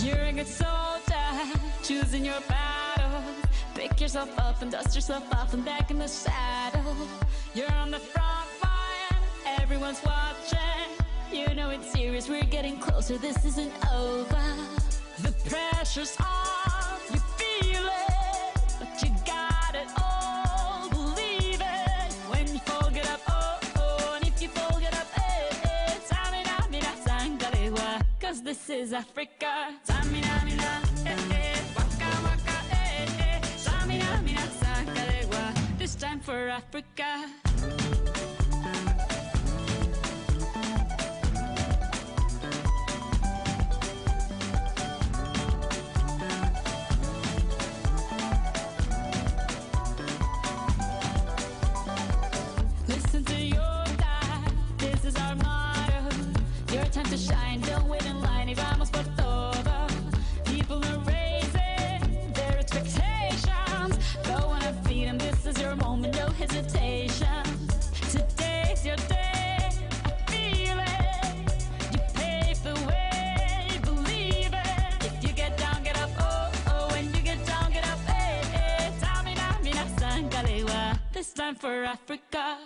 You're a good soldier, choosing your battle. Pick yourself up and dust yourself off and back in the saddle. You're on the front line, everyone's watching. You know it's serious, we're getting closer, this isn't over. The pressure's on, you feel it, but you got it all, believe it. When you fall, get up, oh, oh, and if you fall, get up, eh, eh. Samina, mina, sangalewa, cause this is Africa. Samina, mina, eh, eh, waka, waka, eh, eh. Samina, mina, sangalewa, this time for Africa. Listen to your dad, this is our motto. Your time to shine, don't wait in line y vamos por todo. People are raising their expectations. Go on and feed them, this is your moment, no hesitation. Today's your day, I feel it. You pave the way, believe it. If you get down, get up, oh, oh. When you get down, get up, eh, eh. Tamina, mina, sangalewa, this time for Africa.